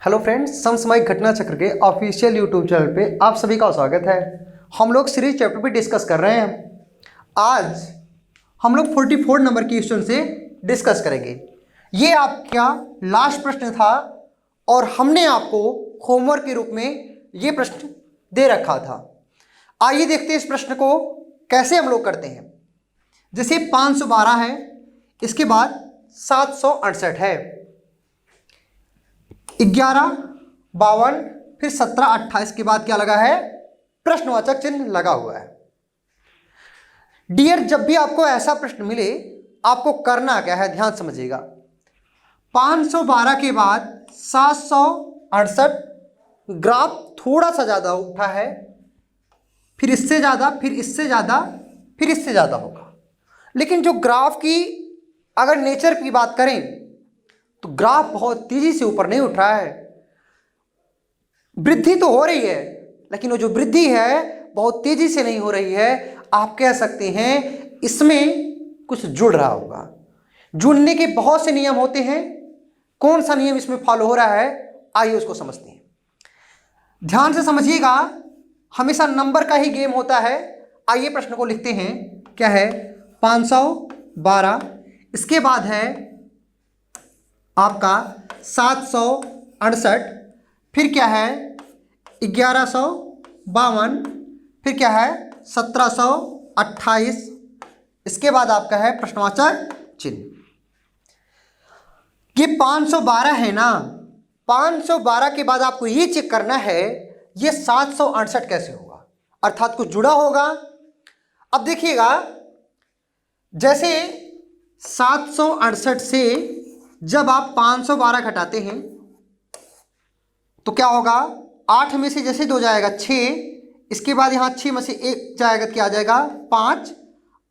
Hello friends, समसामयिक घटना चक्र के ऑफिशियल यूट्यूब चैनल पे आप सभी का स्वागत है। हम लोग सीरीज चैप्टर पे डिस्कस कर रहे हैं। आज हम लोग 44 नंबर की क्वेश्चन से डिस्कस करेंगे। ये आपका लास्ट प्रश्न था और हमने आपको होमवर्क के रूप में ये प्रश्न दे रखा था। आइए देखते हैं इस प्रश्न को कैसे हम लोग करते हैं। जैसे 512 है, इसके बाद 768 है, 11, 52, फिर 17, 28 के बाद क्या लगा है? प्रश्नवाचक चिन्ह लगा हुआ है। डियर, जब भी आपको ऐसा प्रश्न मिले आपको करना क्या है, ध्यान समझिएगा। 512 के बाद 768, ग्राफ थोड़ा सा ज्यादा उठा है, फिर इससे ज्यादा, फिर इससे ज्यादा, फिर इससे ज्यादा होगा। लेकिन जो ग्राफ की अगर नेचर की बात करें तो ग्राफ बहुत तेजी से ऊपर नहीं उठ रहा है। वृद्धि तो हो रही है लेकिन वो जो वृद्धि है बहुत तेजी से नहीं हो रही है। आप कह सकते हैं इसमें कुछ जुड़ रहा होगा। जुड़ने के बहुत से नियम होते हैं। कौन सा नियम इसमें फॉलो हो रहा है, आइए उसको समझते हैं। ध्यान से समझिएगा, हमेशा नंबर का ही गेम होता है। आइए प्रश्न को लिखते हैं। क्या है? 512, इसके बाद है आपका 768, फिर क्या है 1152, फिर क्या है 1728, इसके बाद आपका है प्रश्नवाचक चिन्ह। ये 512 है ना, 512 के बाद आपको ये चेक करना है ये 768 कैसे होगा, अर्थात कुछ जुड़ा होगा। अब देखिएगा, जैसे 768 से जब आप 512 घटाते हैं तो क्या होगा? 8 में से जैसे 2 जाएगा 6, इसके बाद यहाँ 6 में से 1 जाएगा, क्या आ जाएगा 5,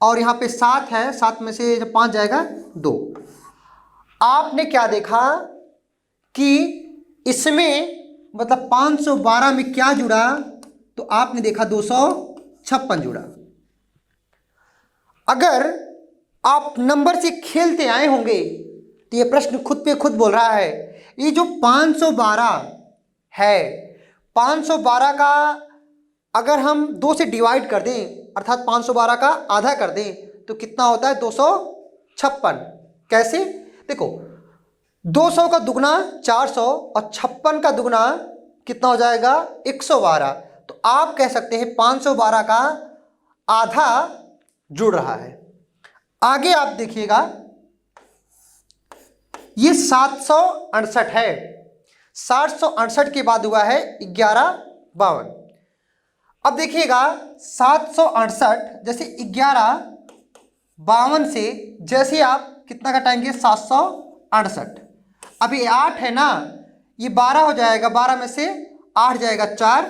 और यहाँ पे 7 है, 7 में से जब 5 जाएगा 2। आपने क्या देखा कि इसमें मतलब 512 में क्या जुड़ा, तो आपने देखा 256 जुड़ा। अगर आप नंबर से खेलते आए होंगे तो ये प्रश्न खुद पे खुद बोल रहा है। ये जो 512 है, 512 का अगर हम 2 से डिवाइड कर दें, अर्थात 512 का आधा कर दें तो कितना होता है? 256। कैसे? देखो, 200 का दुगना 400 और 56 का दुगना कितना हो जाएगा? 112। तो आप कह सकते हैं 512 का आधा जुड़ रहा है। आगे आप देखिएगा, ये 768 है, 768 के बाद हुआ है 1152। अब देखिएगा 768 जैसे 1152 से जैसे आप कितना घटाएंगे? 768। अब ये 8 है ना, ये 12 हो जाएगा, 12 में से 8 जाएगा 4,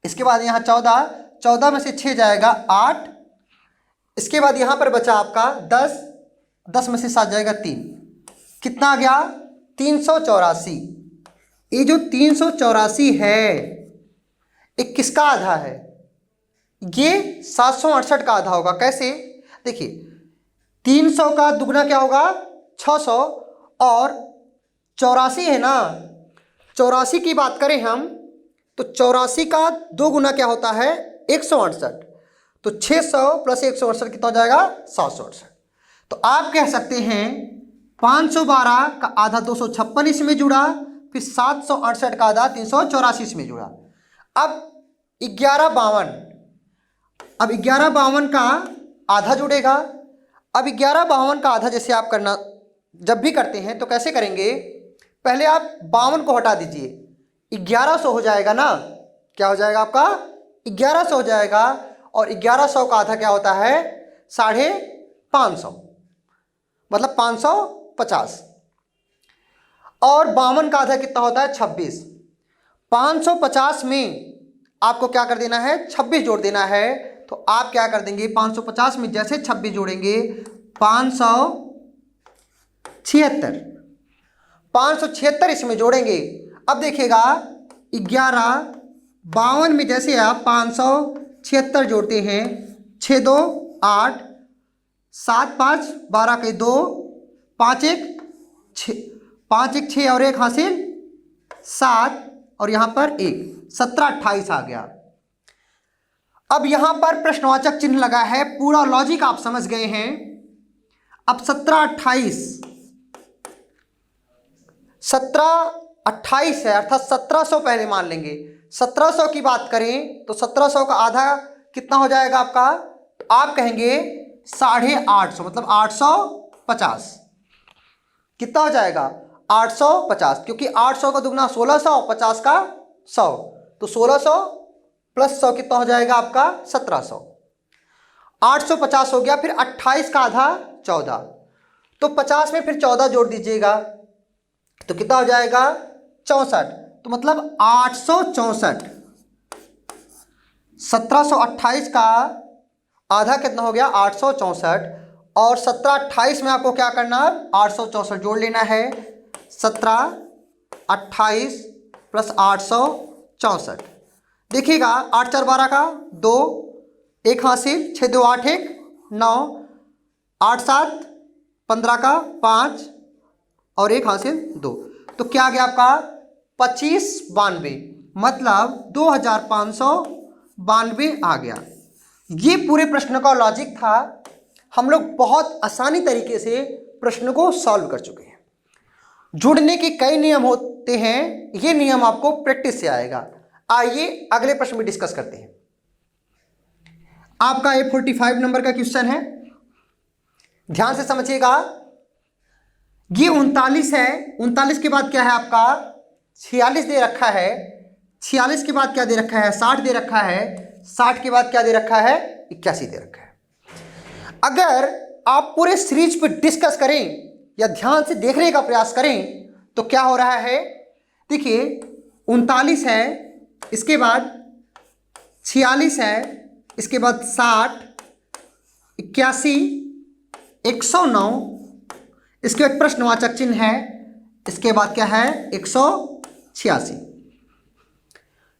इसके बाद यहाँ 14, 14 में से 6 जाएगा 8, इसके बाद यहाँ पर बचा आपका 10, 10 में से 7 जाएगा 3, कितना आ गया? 384। ये जो 384 है ये किसका आधा है? ये 768 का आधा होगा। कैसे? देखिए, 300 का दुगना क्या होगा? 600, और 84 है ना, 84 की बात करें हम तो 84 का 2 गुना क्या होता है? 168। तो 600 प्लस 168 कितना हो जाएगा? 768। तो आप कह सकते हैं 512 का आधा 256 इसमें जुड़ा, फिर 768 का आधा 384 इसमें जुड़ा। अब 1152, अब 1152 का आधा जुड़ेगा। अब 1152 का आधा जैसे आप करना जब भी करते हैं तो कैसे करेंगे? पहले आप 52 को हटा दीजिए, 1100 हो जाएगा ना। क्या हो जाएगा आपका? 1100 हो जाएगा, और 1100 का आधा क्या होता है? 550, मतलब 550। और 52 का आधा कितना होता है? 26। 550 में आपको क्या कर देना है? 26 जोड़ देना है। तो आप क्या कर देंगे? 550 में जैसे 26 जोड़ेंगे 576, 576 इसमें जोड़ेंगे। अब देखिएगा 1152 में जैसे आप 576 जोड़ते हैं, 6 2 8, 7 5 12 के 2, 5 1 6, 5 1 6 और 1 हासिल 7 और यहाँ पर 1, 17 28 आ गया। अब यहाँ पर प्रश्नवाचक चिन्ह लगा है, पूरा लॉजिक आप समझ गए हैं। अब 17 28 है अर्थात 1700 पहले मान लेंगे। 1700 की बात करें तो 1700 का आधा कितना हो जाएगा आपका, तो आप कहेंगे 850 मतलब 850 कितना हो जाएगा 850, क्योंकि 800 का दुगना 1600, 50 का 100, तो 1600 प्लस 100 कितना हो जाएगा आपका 1700। 850 हो गया। फिर 28 का आधा 14, तो 50 में फिर 14 जोड़ दीजिएगा तो कितना हो जाएगा 64, तो मतलब 864। 1728 का आधा कितना हो गया 864, और 17 28 में आपको क्या करना है 864 जोड़ लेना है। 17 28 प्लस 864, देखिएगा 8 4 12 का 2, 1 हासिल, 6 2 8 1 9, 8 7 15 का 5 और 1 हासिल 2, तो क्या गया आपका 2592, मतलब 2592 आ गया। ये पूरे प्रश्न का लॉजिक था। हम लोग बहुत आसानी तरीके से प्रश्न को सॉल्व कर चुके हैं। जुड़ने के कई नियम होते हैं, ये नियम आपको प्रैक्टिस से आएगा। आइए अगले प्रश्न में डिस्कस करते हैं। आपका ये 45 नंबर का क्वेश्चन है, ध्यान से समझिएगा। ये 39 है, 39 के बाद क्या है आपका 46 दे रखा है, 46 के बाद क्या दे रखा है 60 दे रखा है, 60 के बाद क्या दे रखा है 81 दे रखा है। अगर आप पूरे सीरीज पे डिस्कस करें या ध्यान से देखने का प्रयास करें तो क्या हो रहा है, देखिए 39 है, इसके बाद 46 है, इसके बाद 60, 81, 109, इसके बाद प्रश्नवाचक चिन्ह है, इसके बाद क्या है 186।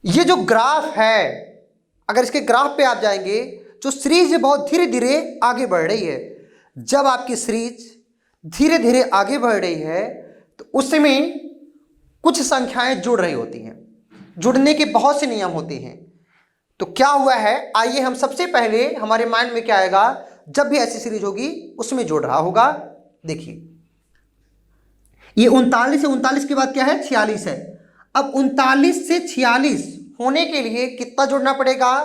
ये जो ग्राफ है, अगर इसके ग्राफ पे आप जाएंगे, जो सीरीज बहुत धीरे धीरे आगे बढ़ रही है। जब आपकी सीरीज धीरे धीरे आगे बढ़ रही है तो उसमें कुछ संख्याएं जुड़ रही होती हैं, जुड़ने के बहुत से नियम होते हैं। तो क्या हुआ है, आइए हम सबसे पहले हमारे माइंड में क्या आएगा, जब भी ऐसी सीरीज होगी उसमें जुड़ रहा होगा। देखिए ये 39 है, 39 के बाद क्या है 46 है। अब 39 से 46 होने के लिए कितना जोड़ना पड़ेगा,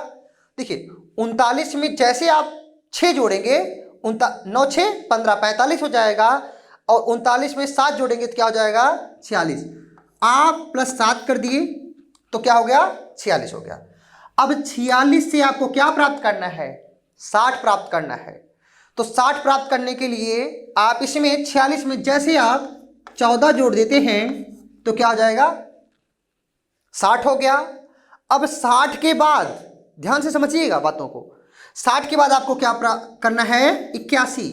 देखिए 39 में जैसे आप 6 जोड़ेंगे 9 6 15 45 हो जाएगा, और 39 में 7 जोड़ेंगे तो क्या हो जाएगा 46। आप प्लस 7 कर दिए तो क्या हो गया 46 हो गया। अब 46 से आपको क्या प्राप्त करना है 60 प्राप्त करना है। तो 60 प्राप्त करने के लिए आप इसमें 46 में जैसे आप 14 जोड़ देते हैं तो क्या हो जाएगा 60 हो गया। अब 60 के बाद ध्यान से समझिएगा बातों को, 60 के बाद आपको क्या करना है 81।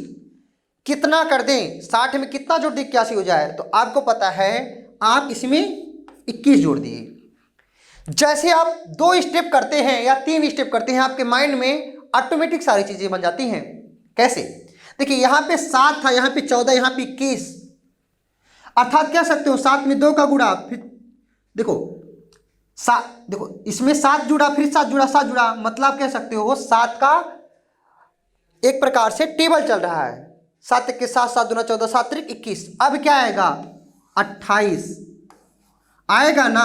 कितना कर दें 60 में कितना जोड़ दें 81 हो जाए, तो आपको पता है आप इसमें 21 जोड़ दिए। जैसे आप 2 स्टेप करते हैं या 3 स्टेप करते हैं, आपके माइंड में ऑटोमेटिक सारी चीजें बन जाती हैं। कैसे, देखिए यहां पे 7 था, यहां पे 14, यहां पे 21, अर्थात कह सकते हो 7 में 2 का गुणा, फिर देखो देखो इसमें 7 जुड़ा, फिर 7 जुड़ा, 7 जुड़ा, मतलब कह सकते हो 7 का एक प्रकार से टेबल चल रहा है। 7 के 7, 7 दूना 14, 7 त्रिक 21। अब क्या आएगा 28 आएगा ना।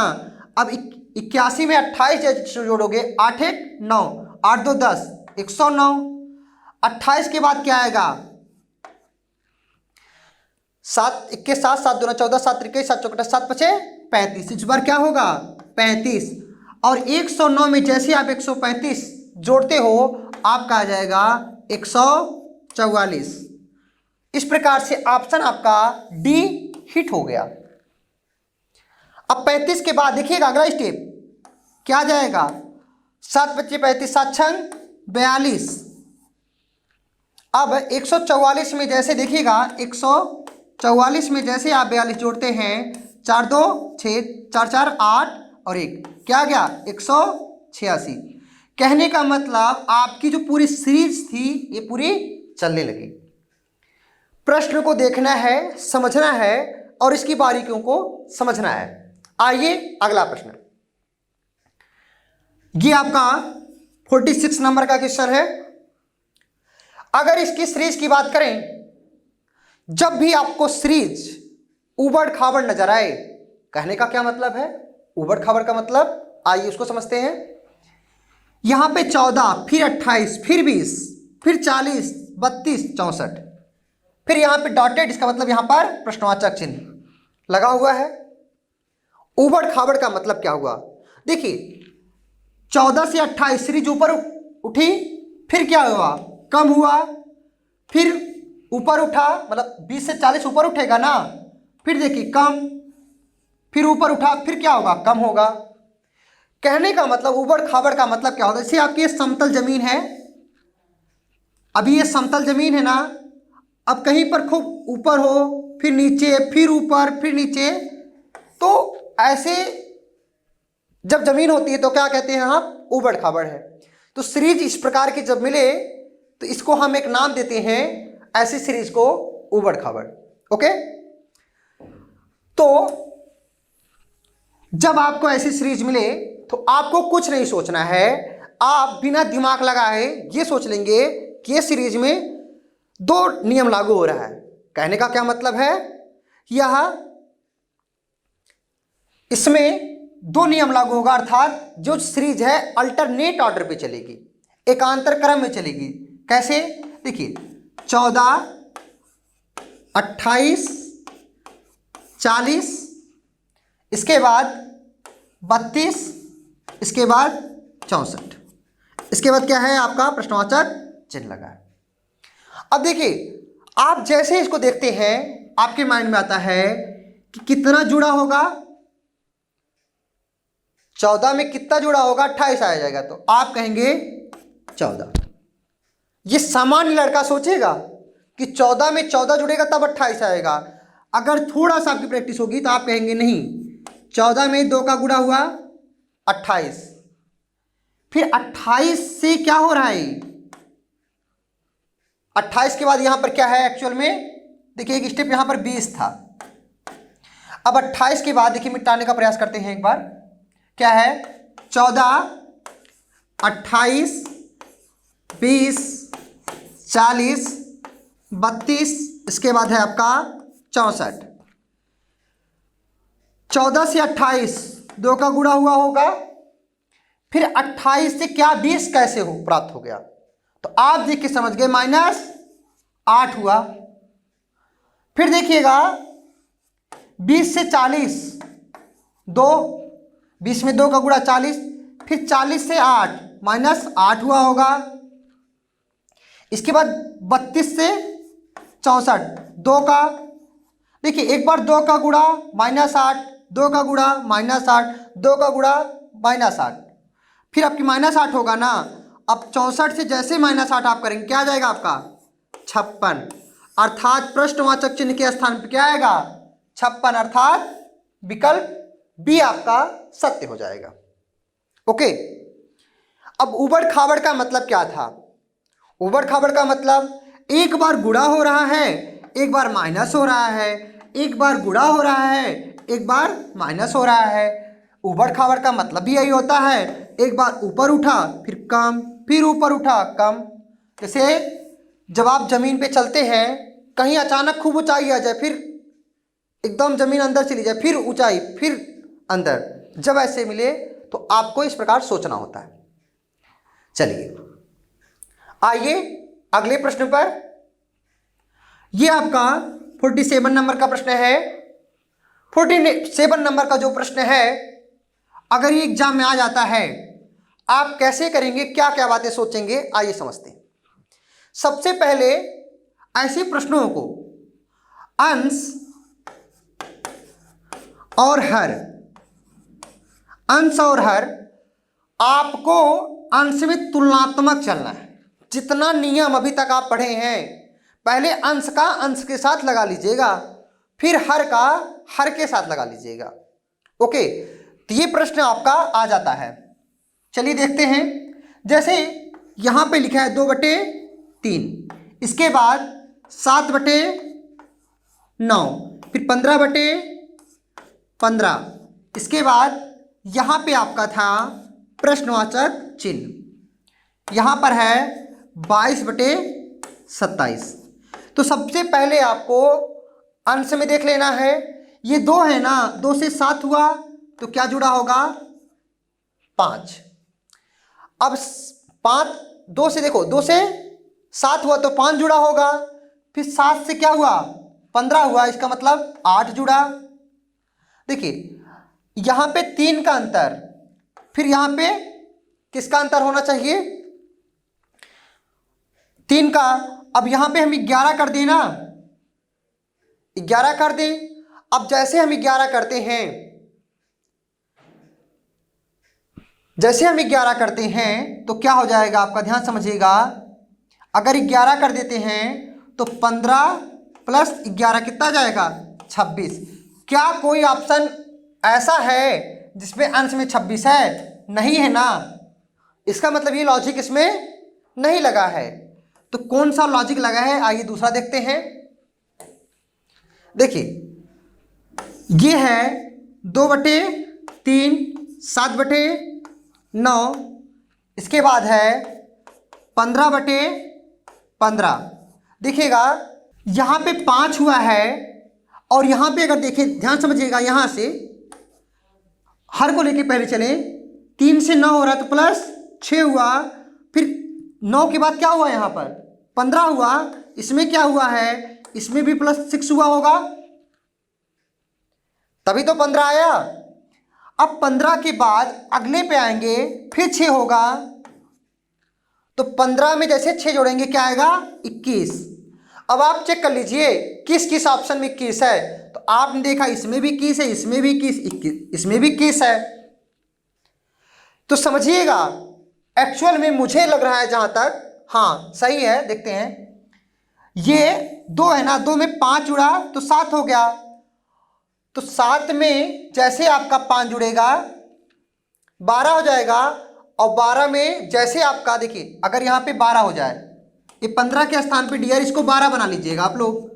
अब 81 में 28 जोड़ोगे 8 1 9, 8 2 10, 109। 28 के बाद क्या आएगा 7 1 के 7, 7 दूना 14, 7 त्रिक 7 चौकटा 7 5 35। इस बार क्या होगा 35, और 109 में जैसे आप 135 जोड़ते हो आपका आ जाएगा 144। इस प्रकार से ऑप्शन आपका डी हिट हो गया। अब 35 के बाद देखिएगा अगला स्टेप क्या आ जाएगा 7 बच्चे 35, 7 छंग 42। अब 144 में जैसे देखिएगा 144 में जैसे आप 42 जोड़ते हैं 4 2 6, 4 4 8 और 1, क्या आ गया 186। कहने का मतलब आपकी जो पूरी सीरीज थी ये पूरी चलने लगी। प्रश्न को देखना है, समझना है और इसकी बारीकियों को समझना है। आइए अगला प्रश्न, ये आपका 46 नंबर का क्वेश्चन है। अगर इसकी सीरीज की बात करें, जब भी आपको सीरीज उबड़ खाबड़ नजर आए, कहने का क्या मतलब है उबड़ खाबड़ का मतलब, आइए उसको समझते हैं। यहां पे 14, फिर 28, फिर 20, फिर 40, 32, 64, फिर यहां पे डॉटेड, इसका मतलब यहां पर प्रश्नवाचक चिन्ह लगा हुआ है। उबड़ खाबड़ का मतलब क्या हुआ, देखिए 14 से 28 सीरीज ऊपर उठी, फिर क्या हुआ, कम हुआ, फिर ऊपर उठा, मतलब 20 से 40 ऊपर उठेगा ना, फिर देखिए कम, फिर ऊपर उठा, फिर क्या होगा, कम होगा। कहने का मतलब उबड़ खाबड़ का मतलब क्या होता है, जैसे आपकी ये समतल जमीन है, अभी ये समतल जमीन है ना, अब कहीं पर खूब ऊपर हो, फिर नीचे, फिर ऊपर, फिर नीचे, तो ऐसे जब जमीन होती है तो क्या कहते हैं हम, उबड़ खाबड़ है। तो सीरीज इस प्रकार की जब मिले तो इसको हम एक नाम देते हैं, ऐसी सीरीज को उबड़ खाबड़। ओके, तो जब आपको ऐसी सीरीज मिले तो आपको कुछ नहीं सोचना है, आप बिना दिमाग लगाए ये सोच लेंगे कि ये सीरीज में दो नियम लागू हो रहा है। कहने का क्या मतलब है, यह इसमें दो नियम लागू होगा, अर्थात जो सीरीज है अल्टरनेट ऑर्डर पे चलेगी, एकांतर क्रम में चलेगी। कैसे, देखिए 14, 28, 40, इसके बाद 32, इसके बाद 64, इसके बाद क्या है आपका प्रश्नवाचक चिन्ह लगा है। अब देखिए आप जैसे इसको देखते हैं आपके माइंड में आता है कि कितना जुड़ा होगा, 14 में कितना जुड़ा होगा, 28 आ जाएगा, तो आप कहेंगे 14। ये सामान्य लड़का सोचेगा कि 14 में 14 जुड़ेगा तब 28 आएगा। अगर थोड़ा सा आपकी प्रैक्टिस होगी तो आप कहेंगे नहीं, 14 में 2 का गुणा हुआ 28, फिर 28 से क्या हो रहा है, 28 के बाद यहां पर क्या है एक्चुअल में, देखिए एक स्टेप यहां पर 20 था, अब 28 के बाद देखिए मिटाने का प्रयास करते हैं एक बार, क्या है 14, 28, 20, 40, 32, इसके बाद है आपका 64। 14 से 28 2 का गुणा हुआ होगा, फिर 28 से क्या 20 कैसे हो प्राप्त हो गया, तो आप देख के समझ गए -8 हुआ। फिर देखिएगा 20 से 40 2, 20 में 2 का गुणा 40, फिर 40 से 8 -8 हुआ होगा। इसके बाद 32 से 64 2 का, देखिए एक बार 2 का गुणा -8, 2 का गुणा -8, 2 का गुणा -8, फिर आपकी -8 होगा ना। अब 64 से जैसे -8 आप करेंगे क्या आ जाएगा आपका 56, अर्थात प्रश्नवाचक चिन्ह के स्थान पर क्या आएगा 56, अर्थात विकल्प बी आपका सत्य हो जाएगा। ओके, अब उबड़ खाबड़ का मतलब क्या था, उबड़ खाबड़ का मतलब एक बार गुणा हो रहा है, एक बार माइनस हो रहा है, एक बार गुणा हो रहा है, एक बार माइनस हो रहा है। उबड़ खाबड़ का मतलब भी यही होता है, एक बार ऊपर उठा फिर कम, फिर ऊपर उठा कम। जैसे जब आप जमीन पे चलते हैं, कहीं अचानक खूब ऊंचाई आ जाए, फिर एकदम जमीन अंदर चली जाए, फिर ऊंचाई, फिर अंदर, जब ऐसे मिले तो आपको इस प्रकार सोचना होता है। चलिए आइए अगले प्रश्न पर। यह आपका 47 नंबर का प्रश्न है। 47 नंबर का जो प्रश्न है, अगर ये एग्जाम में आ जाता है आप कैसे करेंगे, क्या क्या बातें सोचेंगे, आइए समझते हैं। सबसे पहले ऐसे प्रश्नों को अंश और हर, अंश और हर, आपको अंश में तुलनात्मक चलना है। जितना नियम अभी तक आप पढ़े हैं, पहले अंश का अंश के साथ लगा लीजिएगा, फिर हर का हर के साथ लगा लीजिएगा। ओके, तो ये प्रश्न आपका आ जाता है। चलिए देखते हैं। जैसे यहां पे लिखा है 2/3, इसके बाद 7/9, फिर 15/15, इसके बाद यहाँ पे आपका था प्रश्नवाचक चिन्ह, यहाँ पर है 22/27। तो सबसे पहले आपको अंश में देख लेना है, ये 2 है ना, 2 से 7 हुआ तो क्या जुड़ा होगा 5। अब 5 2 से देखो, 2 से 7 हुआ तो 5 जुड़ा होगा, फिर 7 से क्या हुआ 15 हुआ, इसका मतलब 8 जुड़ा। देखिए यहाँ पे 3 का अंतर, फिर यहाँ पे किसका अंतर होना चाहिए 3 का। अब यहाँ पे हम 11 कर दें ना, 11 कर दें। अब जैसे हम 11 करते हैं, जैसे हम 11 करते हैं तो क्या हो जाएगा आपका, ध्यान समझिएगा। अगर 11 कर देते हैं तो 15 प्लस 11 कितना जाएगा 26। क्या कोई ऑप्शन ऐसा है जिसमें अंश में 26 है? नहीं है ना, इसका मतलब ये लॉजिक इसमें नहीं लगा है। तो कौन सा लॉजिक लगा है, आइए दूसरा देखते हैं। देखिए ये है 2/3 7/9, इसके बाद है 15/15। देखिएगा यहाँ पे 5 हुआ है, और यहाँ पे अगर देखें ध्यान समझिएगा, यहाँ से हर को लेके पहले चलें, 3 से 9 हो रहा है तो प्लस 6 हुआ, फिर 9 के बाद क्या हुआ यहाँ पर 15 हुआ, इसमें क्या हुआ है, इसमें भी प्लस 6 हुआ होगा, तभी तो 15 आया। अब 15 के बाद अगले पे आएंगे, फिर 6 होगा, तो 15 में जैसे 6 जोड़ेंगे क्या आएगा 21। अब आप चेक कर लीजिए किस किस ऑप्शन में 21 है, तो आपने देखा इसमें भी 21 है, इसमें भी 21, इसमें भी 21 है। तो समझिएगा एक्चुअल में मुझे लग रहा है जहां तक, हाँ सही है। देखते हैं, ये 2 है ना, 2 में 5 जुड़ा तो 7 हो गया, तो 7 में जैसे आपका 5 जुड़ेगा 12 हो जाएगा, और 12 में जैसे आपका देखिए अगर यहाँ पे 12 हो जाए, ये 15 के स्थान पे डियर इसको 12 बना लीजिएगा आप लोग,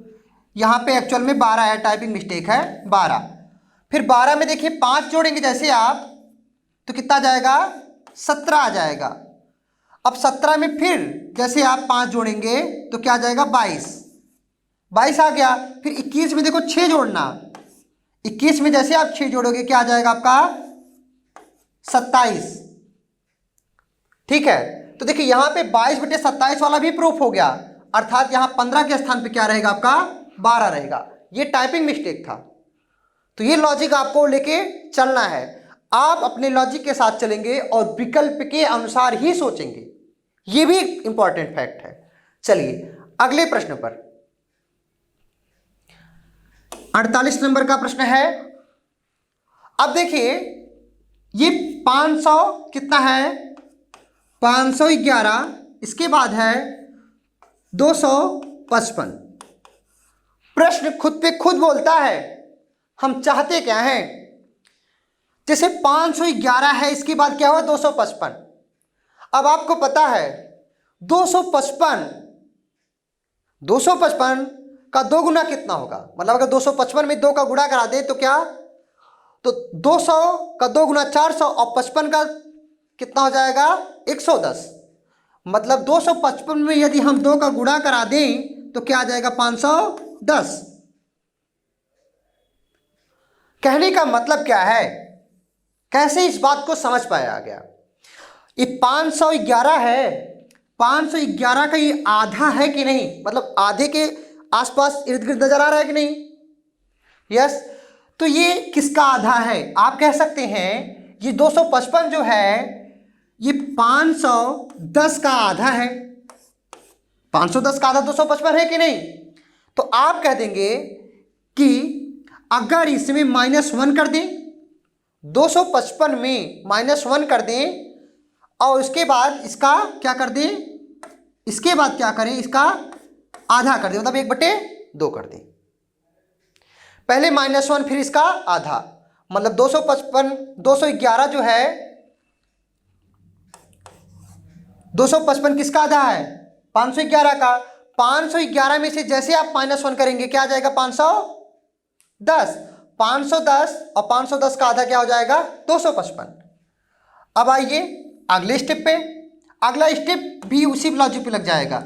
यहाँ पे एक्चुअल में 12 है, टाइपिंग मिस्टेक है 12। फिर 12 में देखिए 5 जोड़ेंगे जैसे आप, तो कितना आ जाएगा 17 आ जाएगा। अब 17 में फिर जैसे आप 5 जोड़ेंगे तो क्या आ जाएगा 22 आ गया। फिर 21 में देखो 6 जोड़ना, 21 में जैसे आप 6 जोड़ोगे क्या आ जाएगा आपका 27। ठीक है, तो देखिए यहाँ पे 22/27 वाला भी प्रूफ हो गया, अर्थात यहाँ 15 के स्थान पे क्या रहेगा आपका 12 रहेगा। ये टाइपिंग मिस्टेक था, तो ये लॉजिक आपको लेके चलना है। आप अपने लॉजिक के साथ चलेंगे और विकल्प के अनुसार ही सोचेंगे, ये भी इंपॉर्टेंट फैक्ट है। चलिए अगले प्रश्न पर, 48 नंबर का प्रश्न है। अब देखिए ये 500 कितना है 511, इसके बाद है 255। प्रश्न खुद पे खुद बोलता है, हम चाहते क्या हैं। जैसे 511 है, इसके बाद क्या हुआ 255। अब आपको पता है 255 का 2 गुना कितना होगा, मतलब अगर 255 में 2 का गुणा करा दें तो क्या, तो 200 का 2 गुना 400, और 55 का कितना हो जाएगा 110। मतलब 255 में यदि हम 2 का गुणा करा दें तो क्या आ जाएगा 510। कहने का मतलब क्या है, कैसे इस बात को समझ पाया गया। ये 511 है, 511 का ये आधा है कि नहीं, मतलब आधे के आसपास इर्द गिर्द नजर आ रहा है कि नहीं, यस। तो ये किसका आधा है, आप कह सकते हैं ये 255 जो है ये 510 का आधा है। 510 का आधा 255 है कि नहीं, तो आप कह देंगे कि अगर इसमें -1 कर दें, 255 में -1 कर दें, और उसके बाद इसका क्या कर दें, इसके बाद क्या करें, इसका आधा कर दें, मतलब 1/2 कर दें। पहले -1 फिर इसका आधा, मतलब 211 जो है 255 किसका आधा है 511 का। 511 में से जैसे आप -1 करेंगे क्या आ जाएगा 510। 510 और 510 का आधा क्या हो जाएगा 255। अब आइए अगले स्टेप पे, अगला स्टेप भी उसी लॉजिक पे लग जाएगा।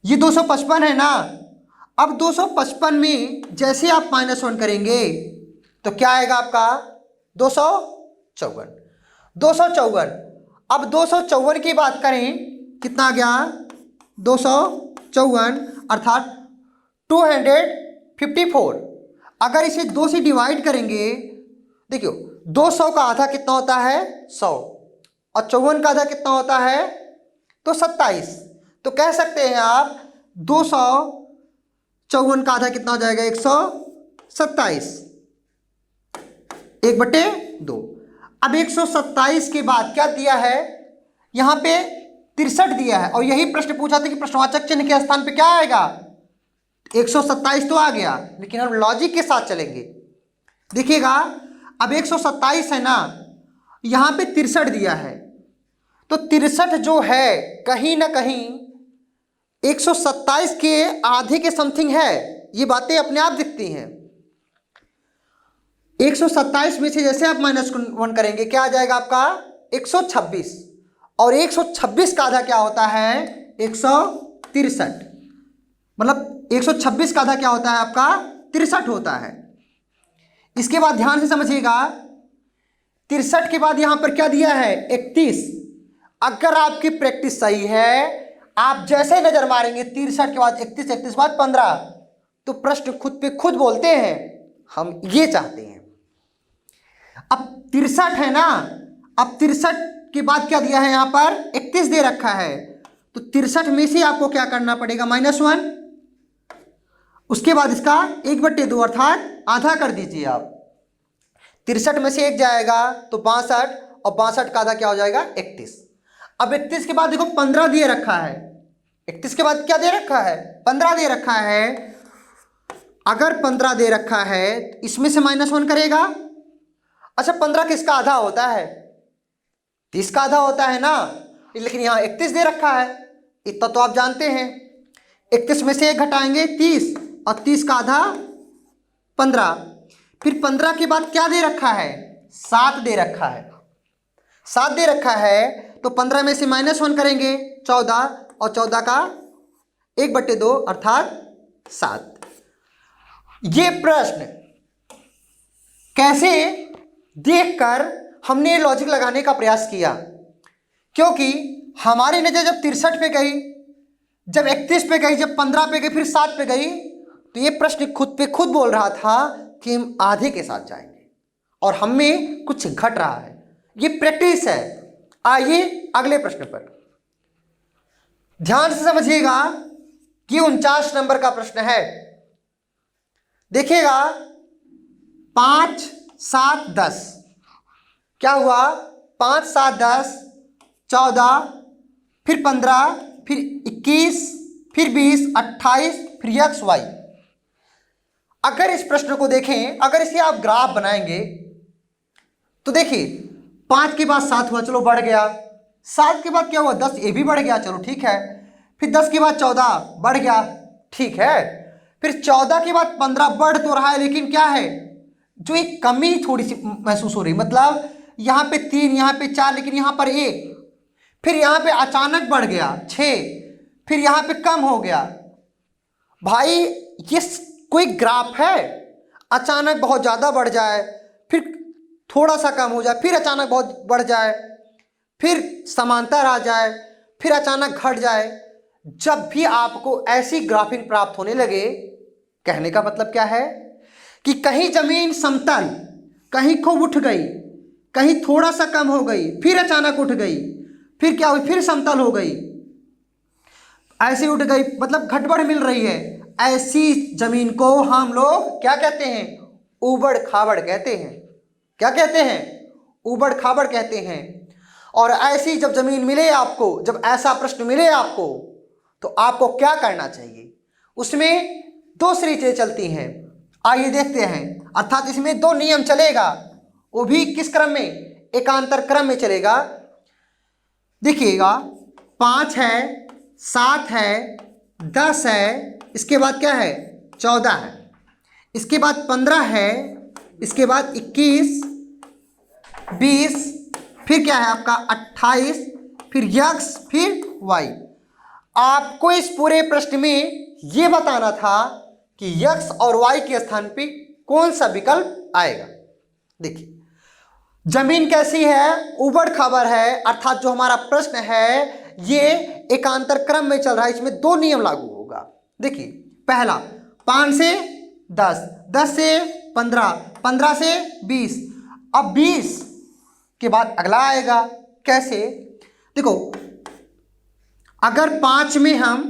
ये 255 है ना, अब 255 में जैसे आप -1 करेंगे तो क्या आएगा आपका 254। 254, अब 254 की बात करें कितना आ गया 254 अर्थात 254। अगर इसे 2 से डिवाइड करेंगे, देखियो 200 का आधा कितना होता है 100 और 54 का आधा कितना होता है तो 27। तो कह सकते हैं आप 254 का आधा कितना हो जाएगा 127, 1/2। अब 127 के बाद क्या दिया है यहाँ पे 63 दिया है, और यही प्रश्न पूछा था कि प्रश्नवाचक चिन्ह के स्थान पे क्या आएगा 127 तो आ गया, लेकिन हम लॉजिक के साथ चलेंगे। देखिएगा अब 127 है ना, यहाँ पे 63 दिया है, तो 63 जो है कहीं ना कहीं 127 के आधे के समथिंग है, ये बातें अपने आप दिखती हैं। 127 में से जैसे आप -1 करेंगे क्या आ जाएगा आपका 126, और 126 का आधा क्या होता है 163, मतलब 126 का आधा क्या होता है आपका 63 होता है। इसके बाद ध्यान से समझिएगा 63 के बाद यहां पर क्या दिया है 31। अगर आपकी प्रैक्टिस सही है, आप जैसे नजर मारेंगे 63 के बाद 31, 31 बाद 15, तो प्रश्न खुद पे खुद बोलते हैं हम ये चाहते हैं। अब 63 है ना, अब 63 के बाद क्या दिया है यहां पर 31 दे रखा है, तो 63 में से आपको क्या करना पड़ेगा -1, उसके बाद इसका 1/2 अर्थात आधा कर दीजिए आप। 63 में से 1 जाएगा तो 62, और 62 का आधा क्या हो जाएगा 31। अब 31 के बाद देखो 15 दिए रखा है, 31 के बाद क्या दे रखा है 15 दे रखा है। अगर 15 दे रखा है इसमें से -1 करेगा, अच्छा 15 किसका आधा होता है 30 का आधा होता है ना, लेकिन यहाँ 31 दे रखा है, इतना तो आप जानते हैं। 31 में से 1 घटाएंगे 30, और 30 का आधा 15, फिर 15 के बाद क्या दे रखा है 7 दे रखा है, 7 दे रखा है, तो 15 में से -1 करेंगे 14, और 14 का 1/2 अर्थात 7। ये प्रश्न कैसे देखकर हमने लॉजिक लगाने का प्रयास किया, क्योंकि हमारी नजर जब 63 पे गई, जब 31 पे गई, जब 15 पे गई, फिर 7 पे गई, तो ये प्रश्न खुद पे खुद बोल रहा था कि हम आधे के साथ जाएंगे और हमें कुछ घट रहा है। ये प्रैक्टिस है। आइए अगले प्रश्न पर ध्यान से समझिएगा कि 49 नंबर का प्रश्न है। देखिएगा 5, 7, 10 क्या हुआ 5, 7, 10, 14, फिर 15, फिर 21, फिर 20, 28, फिर x y। अगर इस प्रश्न को देखें, अगर इसे आप ग्राफ बनाएंगे तो देखिए 5 के बाद 7 हुआ, चलो बढ़ गया, 7 के बाद क्या हुआ 10, ये भी बढ़ गया, चलो ठीक है, फिर 10 के बाद 14 बढ़ गया, ठीक है, फिर 14 के बाद 15 बढ़ तो रहा है, लेकिन क्या है जो एक कमी थोड़ी सी महसूस हो रही, मतलब यहाँ पे 3, यहाँ पे 4, लेकिन यहाँ पर 1, फिर यहाँ पे अचानक बढ़ गया 6, फिर यहाँ पे कम हो गया। भाई ये कोई ग्राफ है, अचानक बहुत ज़्यादा बढ़ जाए, फिर थोड़ा सा कम हो जाए, फिर अचानक बहुत बढ़ जाए, फिर समांतर आ जाए, फिर अचानक घट जाए। जब भी आपको ऐसी ग्राफिंग प्राप्त होने लगे, कहने का मतलब क्या है कि कहीं जमीन समतल, कहीं खूब उठ गई, कहीं थोड़ा सा कम हो गई, फिर अचानक उठ गई, फिर क्या हुई, फिर समतल हो गई, ऐसे उठ गई, मतलब घटबढ़ मिल रही है। ऐसी जमीन को हम लोग क्या कहते हैं, ऊबड़ खाबड़ कहते हैं। क्या कहते हैं, ऊबड़ खाबड़ कहते हैं। और ऐसी जब जमीन मिले आपको, जब ऐसा प्रश्न मिले आपको, तो आपको क्या करना चाहिए, उसमें दूसरी चीजें चलती हैं, आइए देखते हैं। अर्थात इसमें 2 नियम चलेगा, वो भी किस क्रम में, एकांतर क्रम में चलेगा। देखिएगा 5 है, 7 है, 10 है, इसके बाद क्या है 14 है, इसके बाद 15 है, इसके बाद 21, 20, फिर क्या है आपका 28, फिर x, फिर y। आपको इस पूरे प्रश्न में यह बताना था कि x और y के स्थान पे कौन सा विकल्प आएगा। देखिए जमीन कैसी है, उबड़ खाबड़ है, अर्थात जो हमारा प्रश्न है ये एकांतर क्रम में चल रहा है, इसमें दो नियम लागू होगा। देखिए पहला 5 से 10, 10 से 15, 15 से 20, अब 20 के बाद अगला आएगा। कैसे? देखो अगर 5 में हम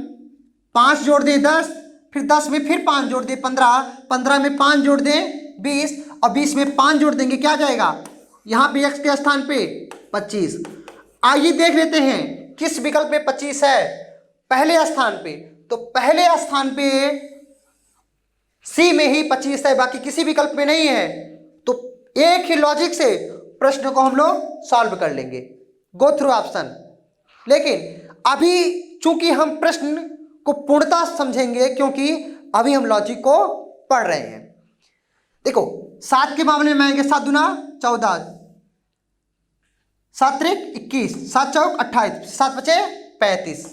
5 जोड़ दें 10, फिर 10 में फिर 5 जोड़ दें 15, 15 में 5 जोड़ दें 20, और 20 में 5 जोड़ देंगे, क्या जाएगा यहाँ पे x के स्थान पे 25। आइए देख लेते हैं किस विकल्प में 25 है, पहले स्थान पे। तो पहले स्थान पे C में ही 25 है, बाकी किसी विकल्प में नहीं है। तो एक ही लॉजिक से प्रश्न को हम लोग सॉल्व कर लेंगे, गो थ्रू ऑप्शन। लेकिन अभी चूंकि हम प्रश्न को पूर्णतः समझेंगे, क्योंकि अभी हम लॉजिक को पढ़ रहे हैं। देखो 7 के मामले में आएंगे, 7 दूना 14, 7 त्रिक 21, 7 चौक 28, 7 बचे 35।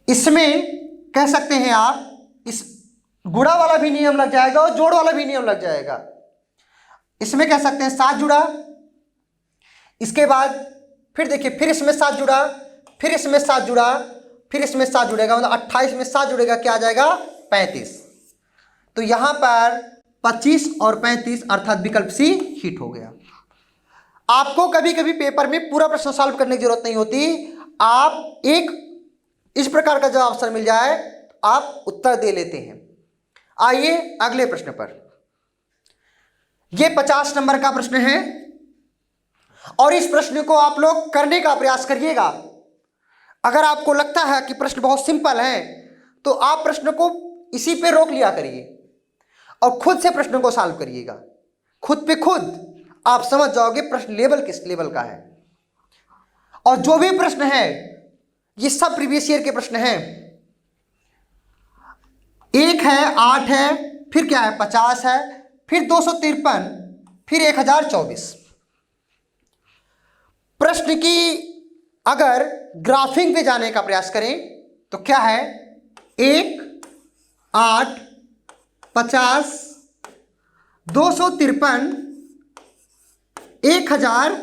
इसमें कह सकते हैं आप, इस गुणा वाला भी नियम लग जाएगा और जोड़ वाला भी नियम लग जाएगा। इसमें कह सकते हैं 7 जुड़ा, इसके बाद फिर देखिए फिर इसमें 7 जुड़ा, फिर इसमें 7 जुड़ा, फिर इसमें 7 जुड़ेगा, मतलब 28 में 7 जुड़ेगा, क्या आ जाएगा 35। तो यहां पर 25 और 35 अर्थात विकल्प सी हिट हो गया। आपको कभी कभी पेपर में पूरा प्रश्न सॉल्व करने की जरूरत नहीं होती, आप एक इस प्रकार का जब अवसर मिल जाए आप उत्तर दे लेते हैं। आइए अगले प्रश्न पर। यह 50 नंबर का प्रश्न है और इस प्रश्न को आप लोग करने का प्रयास करिएगा। अगर आपको लगता है कि प्रश्न बहुत सिंपल है तो आप प्रश्न को इसी पे रोक लिया करिए और खुद से प्रश्न को सॉल्व करिएगा। खुद पे खुद आप समझ जाओगे प्रश्न लेवल किस लेवल का है। और जो भी प्रश्न है ये सब प्रीवियस ईयर के प्रश्न हैं। 1 है, 8 है, फिर क्या है 50 है, फिर 253, फिर 1024। प्रश्न की अगर ग्राफिंग पे जाने का प्रयास करें तो क्या है 1, 8, 50, 253, 1000,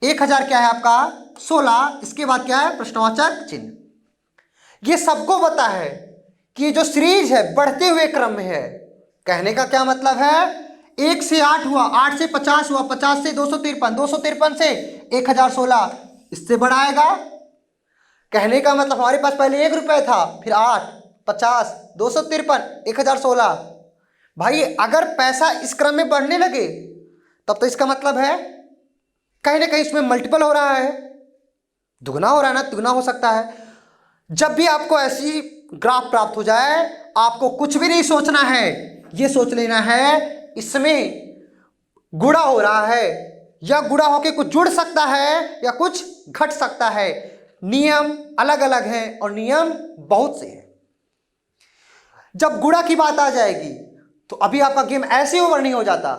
1000 क्या है आपका 16, इसके बाद क्या है प्रश्नवाचक चिन्ह। ये सबको पता है कि ये जो सीरीज है बढ़ते हुए क्रम में है। कहने का क्या मतलब है, 1 से 8 हुआ, 8 से 50 हुआ, 50 से 253, 253 से 1016, इससे बढ़ाएगा। कहने का मतलब हमारे पास पहले 1 रुपये था, फिर 8, 50, 253, 1016। भाई अगर पैसा इस क्रम में बढ़ने लगे तब तो इसका मतलब है कहीं ना कहीं इसमें मल्टीपल हो रहा है, दुगना हो रहा है ना, तिगुना हो सकता है। जब भी आपको ऐसी ग्राफ प्राप्त हो जाए आपको कुछ भी नहीं सोचना है, ये सोच लेना है इसमें गुणा हो रहा है या गुणा होके कुछ जुड़ सकता है या कुछ घट सकता है। नियम अलग अलग हैं और नियम बहुत से हैं। जब गुणा की बात आ जाएगी तो अभी आपका गेम ऐसे ओवर नहीं हो जाता।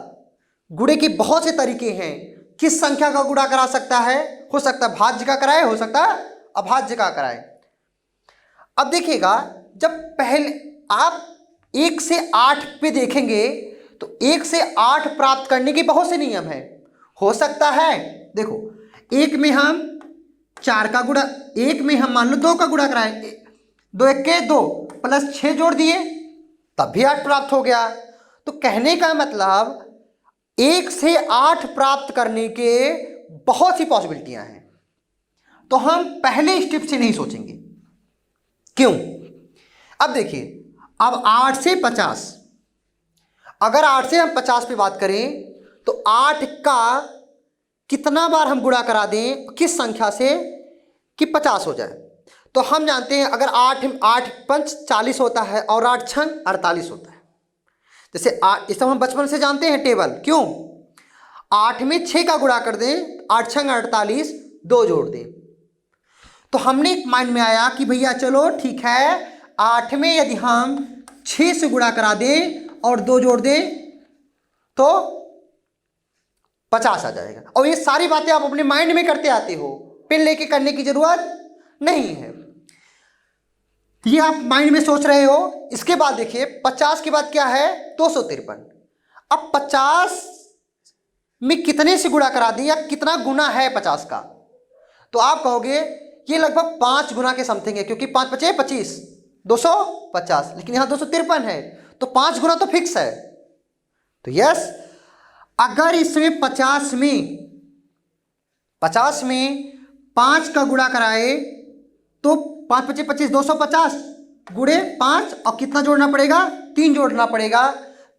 गुणे के बहुत से तरीके हैं। किस संख्या का गुणा करा सकता है, हो सकता है भाज्य का कराए, हो सकता है अभाज्य का कराए। अब देखिएगा जब पहले आप 1 से 8 पे देखेंगे तो 1 से 8 प्राप्त करने के बहुत से नियम हैं। हो सकता है देखो 1 में हम 4 का गुणा, 1 में हम मान लो 2 का गुणा कराएं, 2 1 के 2 प्लस 6 जोड़ दिए तब भी 8 प्राप्त हो गया। तो कहने का मतलब 1 से 8 प्राप्त करने के बहुत सी पॉसिबिलिटियां हैं। तो हम पहले स्टेप से नहीं सोचेंगे। क्यों? अब देखिए अब 8 से 50, अगर 8 से हम 50 पे बात करें तो 8 का कितना बार हम गुणा करा दें किस संख्या से कि 50 हो जाए। तो हम जानते हैं अगर 8 पंच 40 होता है और 8 छंग 48 होता है। जैसे 8 इस हम बचपन से जानते हैं टेबल। क्यों? 8 में 6 का गुणा कर दें, 8 छंग 48, 2 जोड़ दें। तो हमने माइंड में आया कि भैया चलो ठीक है 8 में यदि हम 6 से गुणा करा दें और 2 जोड़ दें तो 50 आ जाएगा। और ये सारी बातें आप अपने माइंड में करते आते हो, पेन लेके करने की जरूरत नहीं है, ये आप माइंड में सोच रहे हो। इसके बाद देखिए 50 के बाद क्या है 253। अब 50 में कितने से गुणा करा दें या कितना गुना है 50 का, तो आप कहोगे ये लगभग 5 गुना के समथिंग है, क्योंकि 5 5 25 250, लेकिन यहां 253 है तो 5 गुना तो फिक्स है। तो यस, अगर इसमें 50 में 5 का गुणा कराए तो 5 25 25 250 गुणे 5 और कितना जोड़ना पड़ेगा 3 जोड़ना पड़ेगा,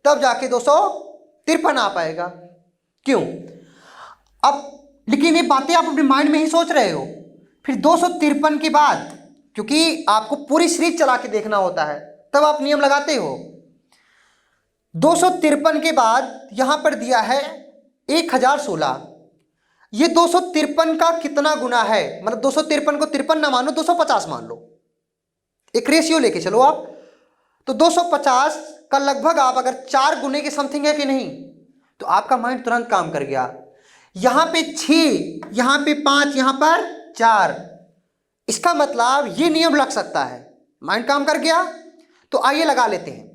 तब जाके 253 आ पाएगा। क्यों? अब लेकिन ये बातें आप अपने माइंड में ही सोच रहे हो। फिर 253 के बाद, क्योंकि आपको पूरी सीरीज चला के देखना होता है तब आप नियम लगाते हो। 253 के बाद यहां पर दिया है 1016। ये 253 का कितना गुना है, मतलब 253 को 53 ना मानो 250 मान लो, एक रेशियो लेके चलो आप। तो 250 का लगभग आप अगर 4 गुने के समथिंग है कि नहीं, तो आपका माइंड तुरंत काम कर गया। यहां पे 6, यहां पे 5, यहां पर 4, इसका मतलब ये नियम लग सकता है, माइंड काम कर गया। तो आइए लगा लेते हैं।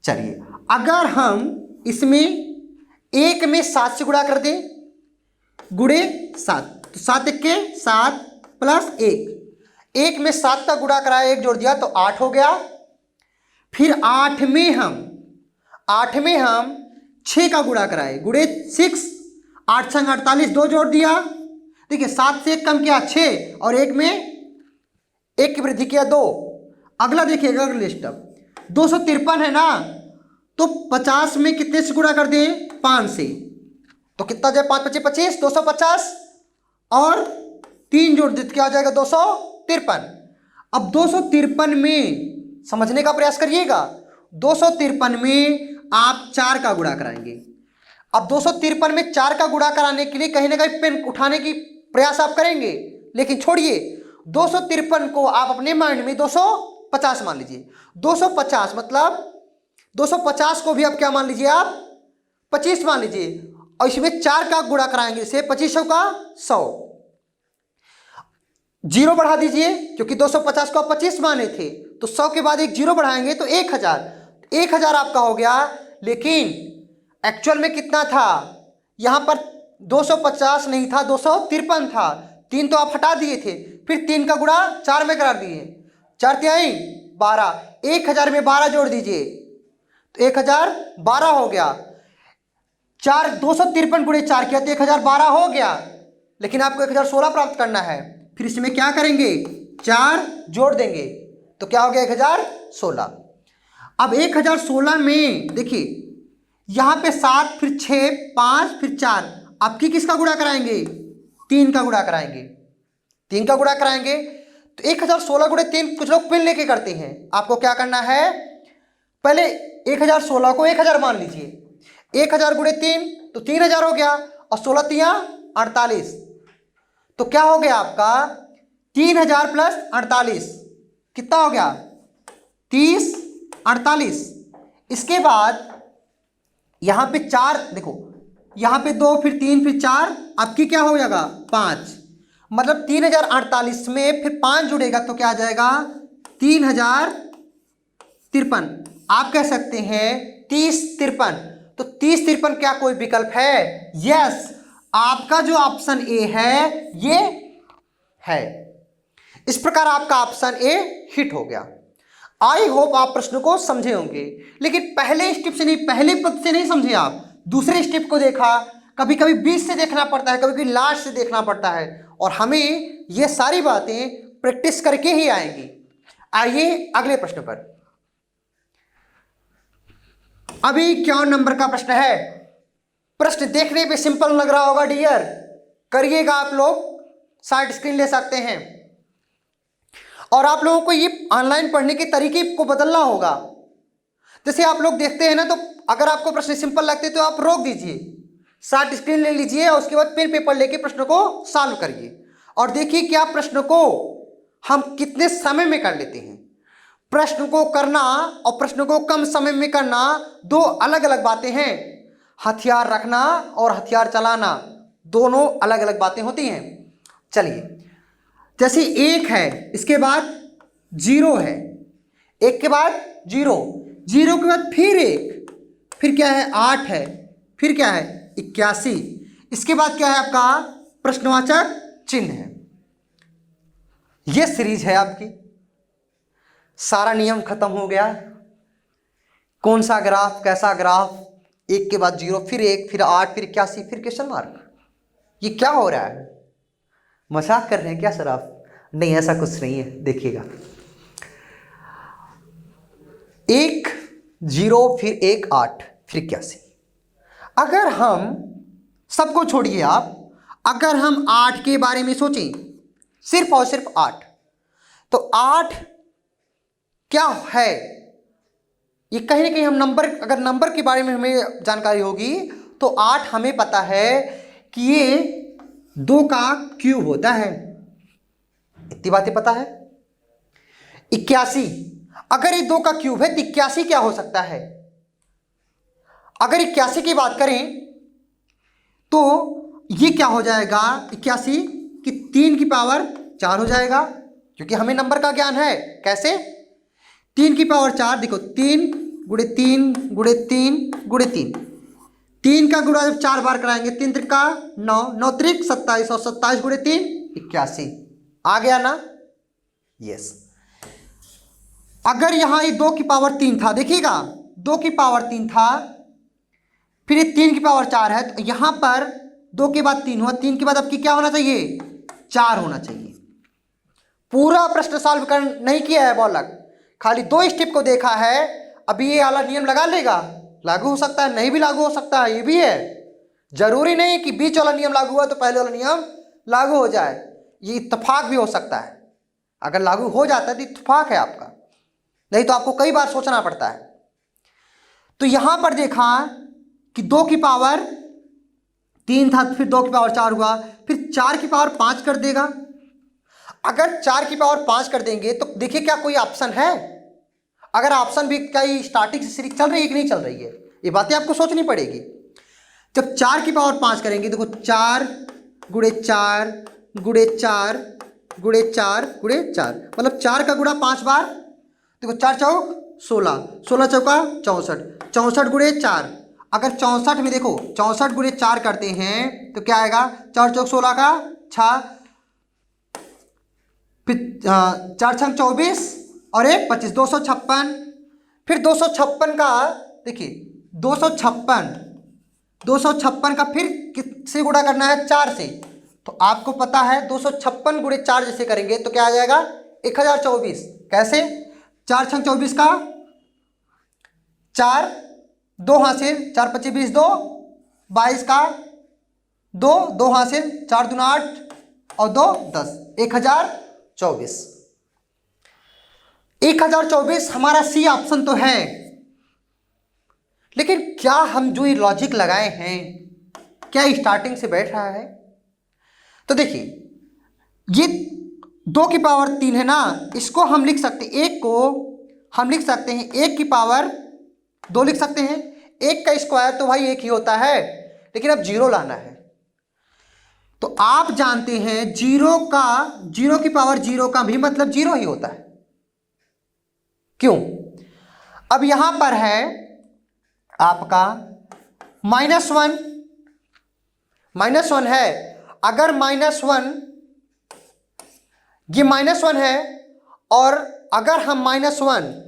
चलिए, अगर हम इसमें 1 में 7 से गुणा कर दें, गुणे 7, तो 7 के 7 प्लस 1 में 7 का गुणा कराया 1 जोड़ दिया तो 8 हो गया। फिर 8 में हम 6 का गुणा कराए, गुणे 6, 8 संग 48, 2 जोड़ दिया। देखिए 7 से 1 कम किया 6 और 1 में 1 की वृद्धि किया 2। अगला देखिएगा, अगले स्टेप 253 है ना, तो 50 में कितने से गुणा कर दें 5 से, तो कितना जाए 5 25 25 250 और 3 जोड़ देते क्या हो जाएगा 253। अब 253 में समझने का प्रयास करिएगा, 253 में आप 4 का गुणा कराएंगे। अब 253 में 4 का गुणा कराने के लिए कहीं ना कहीं पेन उठाने की प्रयास आप करेंगे, लेकिन छोड़िए, 253 को आप अपने माइंड में 250 मान लीजिए। 250 मतलब 250 को भी आप क्या मान लीजिए, आप 25 मान लीजिए, और इसमें 4 का गुणा कराएंगे, इसे 25 का 100, 0 बढ़ा दीजिए, क्योंकि 250 को आप 25 माने थे, तो 100 के बाद एक 0 बढ़ाएंगे तो 1000 आपका हो गया। लेकिन एक्चुअल में कितना था, यहां पर 250 नहीं था, 253 था। 3 तो आप हटा दिए थे, फिर 3 का गुणा 4 में करा दिए, 4 तिहाई 12, 1000 में 12 जोड़ दीजिए तो 1012 हो गया। 253 गुणे 4 किया तो 1012 हो गया, लेकिन आपको 1016 प्राप्त करना है। फिर इसमें क्या करेंगे, 4 जोड़ देंगे तो क्या हो गया 1016। अब 1016 में देखिए यहां पे 7 फिर 6 5 फिर 4, आपकी किसका गुणा कराएंगे 3 का गुणा कराएंगे, 3 का गुणा कराएंगे तो 1016 गुणे 3 कुछ लोग पिन लेके करते हैं। आपको क्या करना है, पहले 1016 को 1000 मान लीजिए, 1000 गुणे 3 तो 3000 हो गया, और 16 तिया 48, तो क्या हो गया आपका 3000 प्लस 48 कितना हो गया 30 48। इसके बाद यहां पे 4 देखो, यहां पे 2 फिर 3 फिर 4, आपकी क्या हो जाएगा 5, मतलब 3048 में फिर 5 जुड़ेगा तो क्या आ जाएगा 3053। आप कह सकते हैं 3053, तो 3053 क्या कोई विकल्प है, यस, आपका जो ऑप्शन ए है ये है। इस प्रकार आपका ऑप्शन ए हिट हो गया। आई होप आप प्रश्न को समझे होंगे, लेकिन पहले स्टेप से नहीं, पहले पद से नहीं समझे आप, दूसरे स्टेप को देखा, कभी कभी बीच से देखना पड़ता है, कभी कभी लास्ट से देखना पड़ता है, और हमें ये सारी बातें प्रैक्टिस करके ही आएंगी। आइए अगले प्रश्न पर। अभी 51 नंबर का प्रश्न है। प्रश्न देखने पे सिंपल लग रहा होगा डियर, करिएगा आप लोग, साइड स्क्रीन ले सकते हैं, और आप लोगों को ये ऑनलाइन पढ़ने के तरीके को बदलना होगा। जैसे आप लोग देखते हैं ना, तो अगर आपको प्रश्न सिंपल लगते तो आप रोक दीजिए, साइड स्क्रीन ले लीजिए, और उसके बाद पेन पेपर लेके प्रश्न को सॉल्व करिए, और देखिए कि आप प्रश्न को हम कितने समय में कर लेते हैं। प्रश्न को करना और प्रश्न को कम समय में करना दो अलग अलग बातें हैं। हथियार रखना और हथियार चलाना दोनों अलग अलग बातें होती हैं। चलिए, जैसे 1 है, इसके बाद 0 है, 1 के बाद 0, 0 के बाद फिर 1, फिर क्या है 8 है, फिर क्या है 81, इसके बाद क्या है आपका प्रश्नवाचक चिन्ह है। यह सीरीज है आपकी। सारा नियम खत्म हो गया। कौन सा ग्राफ, कैसा ग्राफ, 1 के बाद 0, फिर 1, फिर 8, फिर 81, फिर क्वेश्चन मार्क। ये क्या हो रहा है? मजाक कर रहे हैं क्या सर आप? नहीं, ऐसा कुछ नहीं है। देखिएगा, 1 0, फिर 1 8, फिर 81। अगर हम सबको छोड़िए आप, अगर हम 8 के बारे में सोचें, सिर्फ और सिर्फ 8, तो 8 क्या है? ये कहीं ना कहीं हम नंबर, अगर नंबर के बारे में हमें जानकारी होगी तो 8 हमें पता है कि ये 2 का क्यूब होता है। इतनी बातें पता है। 81, अगर ये 2 का क्यूब है तो 81 क्या हो सकता है? अगर 81 की बात करें तो ये क्या हो जाएगा? 81 कि 3 की पावर 4 हो जाएगा, क्योंकि हमें नंबर का ज्ञान है। कैसे? 3 की पावर 4, देखो 3 गुणे 3 गुणे 3 गुणे 3, 3 का गुणा जब 4 बार कराएंगे, 3 त्रिका 9, 9 त्रिक 27 और 27 गुणे 3 81। आ गया ना? यस। अगर यहां ये 2 की पावर 3 था, देखिएगा 2 की पावर 3 था, फिर ये 3 की पावर 4 है, तो यहां पर 2 के बाद 3 हुआ, 3 के बाद आपकी क्या होना चाहिए? 4 होना चाहिए। पूरा प्रश्न सॉल्व कर नहीं किया है बालक, खाली 2 स्टेप को देखा है। अभी ये वाला नियम लगा लेगा, लागू हो सकता है, नहीं भी लागू हो सकता है, ये भी है। जरूरी नहीं कि बीच वाला नियम लागू हुआ तो पहले वाला नियम लागू हो जाए। ये इत्तेफाक भी हो सकता है। अगर लागू हो जाता है तो इत्तेफाक है आपका, नहीं तो आपको कई बार सोचना पड़ता है। तो यहां पर देखा कि 2 की पावर 3 था, फिर 2 की पावर 4 हुआ, फिर 4 की पावर 5 कर देगा। अगर 4 की पावर 5 कर देंगे तो देखिए क्या कोई ऑप्शन है? अगर ऑप्शन भी कई स्टार्टिंग से सीरीज चल रही है कि नहीं चल रही है, ये बातें आपको सोचनी पड़ेगी। जब 4 की पावर 5 करेंगे, देखो 4 गुणे 4 गुणे 4 गुणे 4 गुणे 4, मतलब 4 का गुणा 5 बार। देखो 4 चौक 16, 16 चौका 64, 64 गुणे 4। अगर 64 में देखो 64 गुणे 4 करते हैं तो क्या आएगा? 4 चौक 16 का 6, फिर 4 छंग 24 और 1 25, 256। फिर 256 का देखिए 256 का फिर किससे गुणा करना है? 4 से। तो आपको पता है 256 गुणे 4 जैसे करेंगे तो क्या आ जाएगा? 1024। कैसे? 4 छंग 24 का 4, 2 हासिल, 4 25 20, 2 22 का 2, 2 हासिल, 4 दूना 8 और 2 10, 1024। 1024 हमारा सी ऑप्शन तो है, लेकिन क्या हम जो ये लॉजिक लगाए हैं क्या स्टार्टिंग से बैठ रहा है? तो देखिए ये 2 की पावर 3 है ना, इसको हम लिख सकते हैं, 1 को हम लिख सकते हैं 1 की पावर 2 लिख सकते हैं। 1 का स्क्वायर तो भाई 1 ही होता है, लेकिन अब 0 लाना है। तो आप जानते हैं 0 की पावर 0 का भी मतलब 0 ही होता है। क्यों? अब यहां पर है आपका -1, -1 है। अगर -1, ये -1 है, और अगर हम -1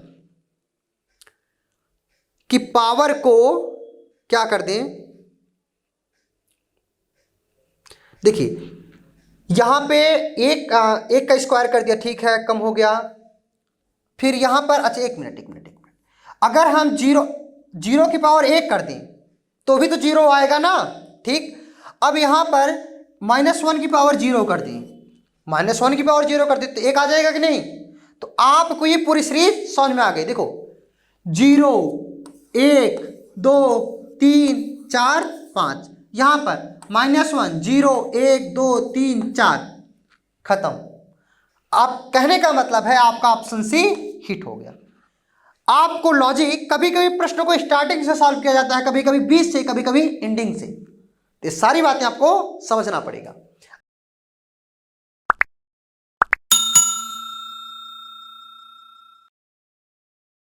की पावर को क्या कर दें, देखिए यहां पे एक का स्क्वायर कर दिया, ठीक है, कम हो गया। फिर यहां पर अच्छा एक मिनट, अगर हम 0 की पावर 1 कर दें तो भी तो 0 आएगा ना, ठीक। अब यहां पर -1 की पावर 0 कर दें, -1 की पावर 0 कर दें तो 1 आ जाएगा कि नहीं? तो आपको ये पूरी सीरीज समझ में आ गई। देखो 0 1 2 3 4 5, यहां पर -1 0 1 2 3 4, खत्म। आप कहने का मतलब है आपका ऑप्शन सी हिट हो गया। आपको लॉजिक, कभी कभी प्रश्नों को स्टार्टिंग से सॉल्व किया जाता है, कभी कभी बीच से, कभी कभी एंडिंग से। ये सारी बातें आपको समझना पड़ेगा।